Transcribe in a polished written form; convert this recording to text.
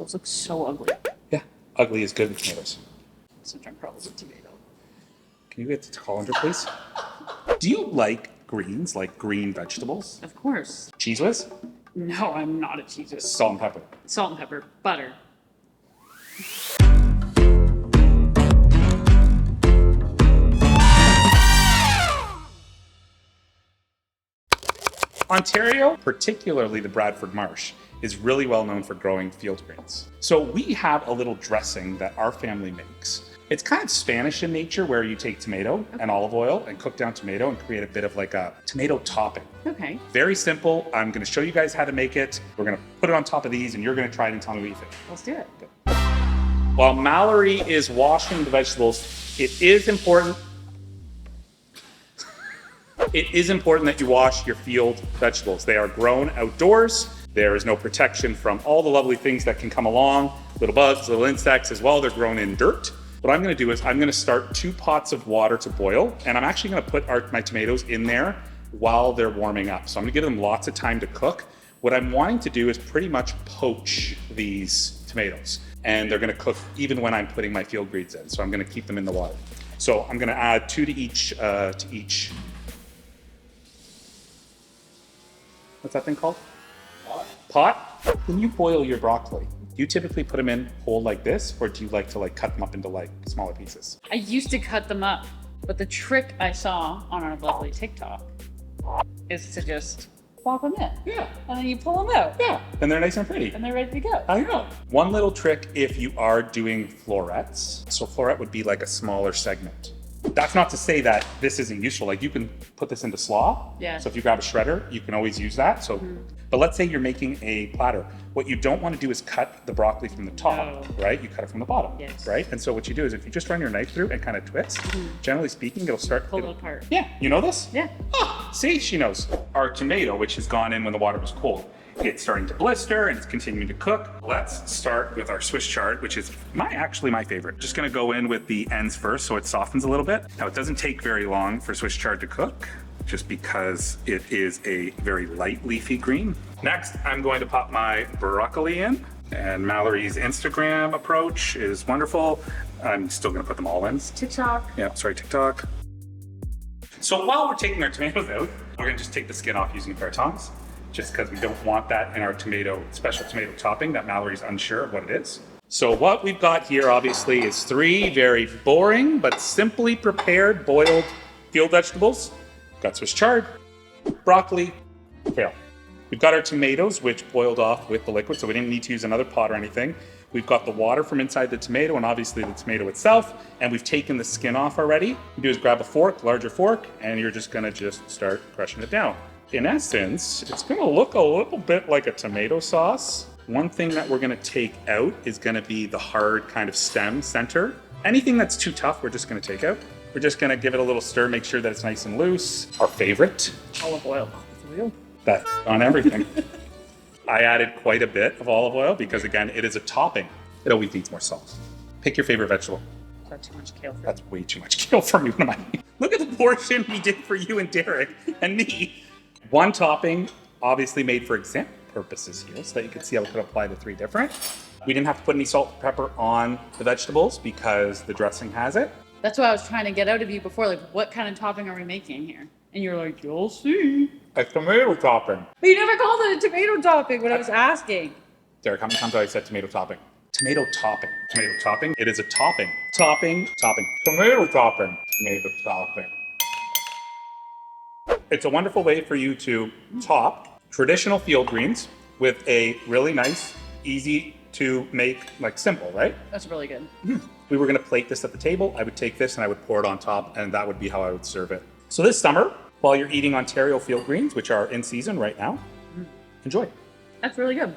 Those look so ugly. Yeah, ugly is good with tomatoes. Such incredible tomato. Can you get to colander, please? Do you like greens, like green vegetables? Of course. Cheese whiz? No, I'm not a cheese whiz. Salt and pepper. Salt and pepper. Butter. Ontario, particularly the Bradford Marsh, is really well known for growing field greens. So we have a little dressing that our family makes. It's kind of Spanish in nature, where you take tomato and olive oil and cook down tomato and create a bit of like a tomato topping. Okay. Very simple. I'm going to show you guys how to make it. We're going to put it on top of these and you're going to try it and tell me what you think. Let's do it. Good. While Mallory is washing the vegetables, it is important that you wash your field vegetables. They are grown outdoors. There is no protection from all the lovely things that can come along, little bugs, little insects as well. They're grown in dirt. What I'm gonna do is I'm gonna start 2 pots of water to boil, and I'm actually gonna put my tomatoes in there while they're warming up. So I'm gonna give them lots of time to cook. What I'm wanting to do is pretty much poach these tomatoes, and they're gonna cook even when I'm putting my field greens in. So I'm gonna keep them in the water. So I'm gonna add 2 to each, what's that thing called? Pot? When you boil your broccoli, do you typically put them in whole like this, or do you like to like cut them up into like smaller pieces? I used to cut them up, but the trick I saw on our lovely TikTok is to just plop them in. Yeah. And then you pull them out. Yeah, and they're nice and pretty. And they're ready to go. I know. One little trick if you are doing florets. So floret would be like a smaller segment. That's not to say that this isn't useful. Like you can put this into slaw. Yeah. So if you grab a shredder, you can always use that. So, but let's say you're making a platter. What you don't want to do is cut the broccoli from the top, right? You cut it from the bottom, right? And so what you do is if you just run your knife through and kind of twist, generally speaking, it'll start. Pull it apart. Yeah, you know this? Yeah. Ah, see, she knows. Our tomato, which has gone in when the water was cold, it's starting to blister and it's continuing to cook. Let's start with our Swiss chard, which is actually my favorite. Just gonna go in with the ends first so it softens a little bit. Now it doesn't take very long for Swiss chard to cook, just because it is a very light leafy green. Next, I'm going to pop my broccoli in, and Mallory's Instagram approach is wonderful. I'm still gonna put them all in. TikTok. Yeah, sorry, TikTok. So while we're taking our tomatoes out, we're gonna just take the skin off using a pair of tongs, just because we don't want that in our special tomato topping that Mallory's unsure of what it is. So what we've got here obviously is 3 very boring but simply prepared boiled field vegetables. Got Swiss chard, broccoli, kale. We've got our tomatoes, which boiled off with the liquid, so we didn't need to use another pot or anything. We've got the water from inside the tomato and obviously the tomato itself, and we've taken the skin off already. What you do is grab a fork, larger fork, and you're just gonna start crushing it down. In essence, it's gonna look a little bit like a tomato sauce. One thing that we're gonna take out is gonna be the hard kind of stem center. Anything that's too tough, we're just gonna take out. We're just gonna give it a little stir, make sure that it's nice and loose. Our favorite, Olive oil. that's on everything. I added quite a bit of olive oil because again, it is a topping. It always needs more salt. Pick your favorite vegetable. That's too much kale for me. That's way too much kale for me. What am I? Look at the portion we did for you and Derek and me. One topping, obviously made for example purposes here, so that you can see how we could apply the 3 different. We didn't have to put any salt and pepper on the vegetables because the dressing has it. That's what I was trying to get out of you before, like what kind of topping are we making here? And you're like, you'll see. A tomato topping. But you never called it a tomato topping when I was asking. Derek, how many times have I said tomato topping? Tomato topping. Tomato topping. It is a topping. Topping. Topping. Tomato topping. Tomato topping. It's a wonderful way for you to top traditional field greens with a really nice, easy to make, like simple, right? That's really good. We were gonna plate this at the table. I would take this and I would pour it on top, and that would be how I would serve it. So this summer, while you're eating Ontario field greens, which are in season right now, enjoy. That's really good.